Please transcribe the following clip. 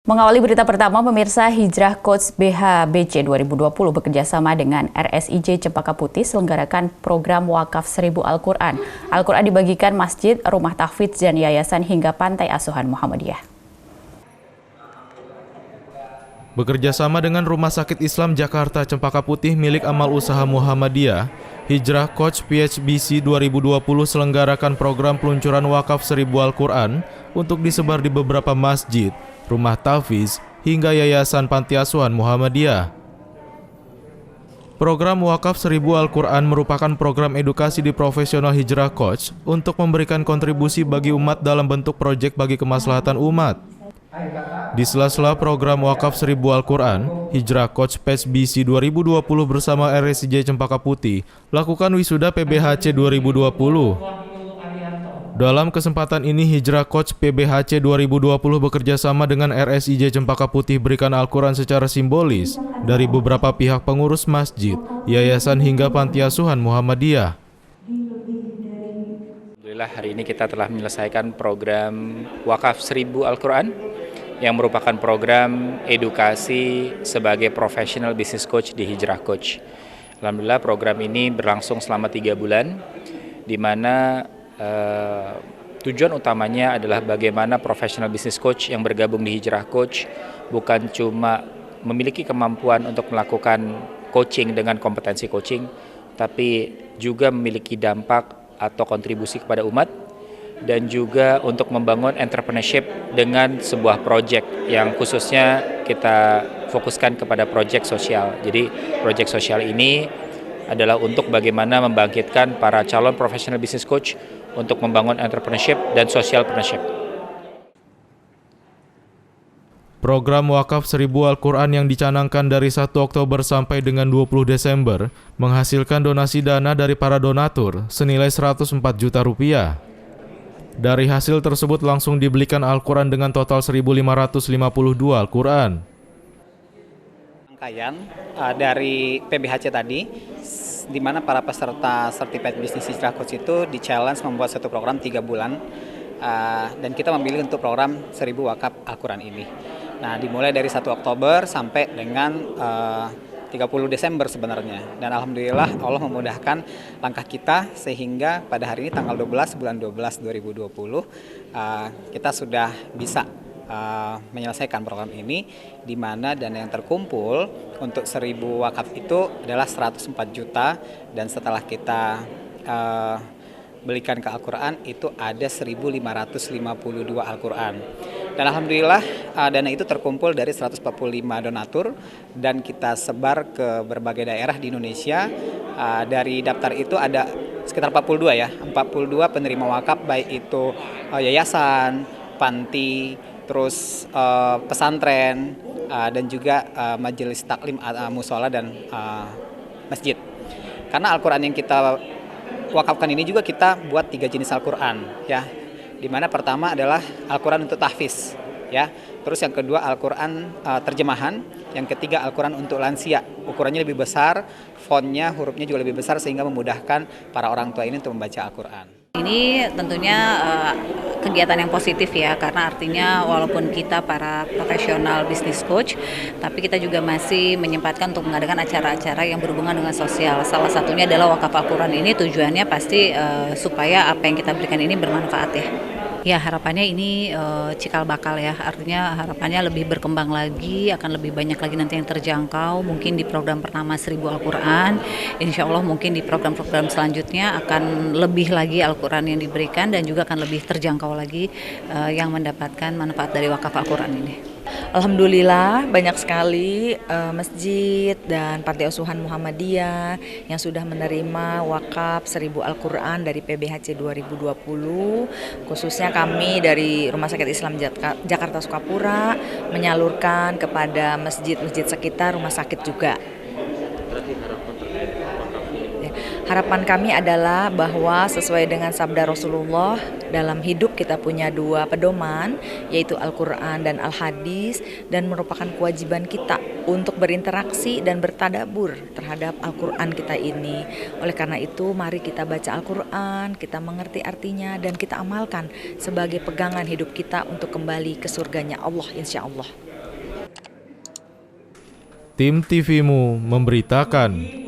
Mengawali berita pertama, pemirsa, Hijrah Coach BHBC 2020 bekerjasama dengan RSIJ Cempaka Putih selenggarakan program Wakaf 1000 Al-Quran. Al-Quran dibagikan masjid, rumah tahfidz, dan yayasan hingga pantai asuhan Muhammadiyah. Bekerjasama dengan Rumah Sakit Islam Jakarta Cempaka Putih milik Amal Usaha Muhammadiyah, Hijrah Coach PHBC 2020 selenggarakan program peluncuran Wakaf 1000 Al-Quran untuk disebar di beberapa masjid, rumah tahfidz, hingga yayasan panti asuhan Muhammadiyah. Program Wakaf 1000 Al-Quran merupakan program edukasi di profesional Hijrah Coach untuk memberikan kontribusi bagi umat dalam bentuk proyek bagi kemaslahatan umat. Di sela-sela program Wakaf 1000 Al-Quran, Hijrah Coach PHBC 2020 bersama RSIJ Cempaka Putih lakukan wisuda PBHC 2020. Dalam kesempatan ini, Hijrah Coach PBHC 2020 bekerjasama dengan RSIJ Cempaka Putih berikan Al-Quran secara simbolis dari beberapa pihak pengurus masjid, yayasan hingga panti asuhan Muhammadiyah. Alhamdulillah, hari ini kita telah menyelesaikan program Wakaf 1000 Al-Quran yang merupakan program edukasi sebagai professional business coach di Hijrah Coach. Alhamdulillah, program ini berlangsung selama 3 bulan, di mana tujuan utamanya adalah bagaimana professional business coach yang bergabung di Hijrah Coach bukan cuma memiliki kemampuan untuk melakukan coaching dengan kompetensi coaching, tapi juga memiliki dampak atau kontribusi kepada umat, dan juga untuk membangun entrepreneurship dengan sebuah project yang khususnya kita fokuskan kepada project sosial. Jadi project sosial ini adalah untuk bagaimana membangkitkan para calon professional business coach untuk membangun entrepreneurship dan social partnership. Program Wakaf 1000 Al-Quran yang dicanangkan dari 1 Oktober sampai dengan 20 Desember menghasilkan donasi dana dari para donatur senilai 104 juta rupiah. Dari hasil tersebut langsung dibelikan Al-Quran dengan total 1.552 Al-Quran. Rangkaian dari PBHC tadi, di mana para peserta Certified Business Hijrah Coach itu di-challenge membuat satu program 3 bulan, dan kita memilih untuk program 1000 Wakaf Al-Quran ini. Nah, dimulai dari 1 Oktober sampai dengan 30 Desember sebenarnya, dan Alhamdulillah Allah memudahkan langkah kita sehingga pada hari ini tanggal 12 bulan 12 2020 kita sudah bisa menyelesaikan program ini, di mana dana yang terkumpul untuk 1000 wakaf itu adalah 104 juta, dan setelah kita belikan ke Al-Quran itu ada 1.552 Al-Quran. Dan Alhamdulillah dana itu terkumpul dari 145 donatur dan kita sebar ke berbagai daerah di Indonesia. Dari daftar itu ada sekitar 42 ya, 42 penerima wakaf, baik itu yayasan, panti, terus pesantren, dan juga majelis taklim, musola, dan masjid. Karena Al-Quran yang kita wakafkan ini juga kita buat 3 jenis Al-Quran ya, di mana pertama adalah Al-Quran untuk tahfidz ya, terus yang kedua Al-Quran terjemahan, yang ketiga Al-Quran untuk lansia, ukurannya lebih besar, fontnya, hurufnya juga lebih besar sehingga memudahkan para orang tua ini untuk membaca Al-Quran. Ini tentunya kegiatan yang positif ya, karena artinya walaupun kita para profesional business coach, tapi kita juga masih menyempatkan untuk mengadakan acara-acara yang berhubungan dengan sosial. Salah satunya adalah Wakaf Al-Quran ini tujuannya pasti supaya apa yang kita berikan ini bermanfaat ya. Ya, harapannya ini cikal bakal ya, artinya harapannya lebih berkembang lagi, akan lebih banyak lagi nanti yang terjangkau. Mungkin di program pertama 1000 Al-Quran, insya Allah mungkin di program-program selanjutnya akan lebih lagi Al-Quran yang diberikan, dan juga akan lebih terjangkau lagi yang mendapatkan manfaat dari Wakaf Al-Quran ini. Alhamdulillah banyak sekali masjid dan panti asuhan Muhammadiyah yang sudah menerima wakaf 1000 Al-Quran dari PBHC 2020. Khususnya kami dari Rumah Sakit Islam Jakarta Sukapura menyalurkan kepada masjid-masjid sekitar rumah sakit juga. Harapan kami adalah bahwa sesuai dengan sabda Rasulullah, dalam hidup kita punya 2 pedoman, yaitu Al-Quran dan Al-Hadis, dan merupakan kewajiban kita untuk berinteraksi dan bertadabur terhadap Al-Quran kita ini. Oleh karena itu, mari kita baca Al-Quran, kita mengerti artinya, dan kita amalkan sebagai pegangan hidup kita untuk kembali ke surganya Allah, insya Allah. Tim TVMU memberitakan.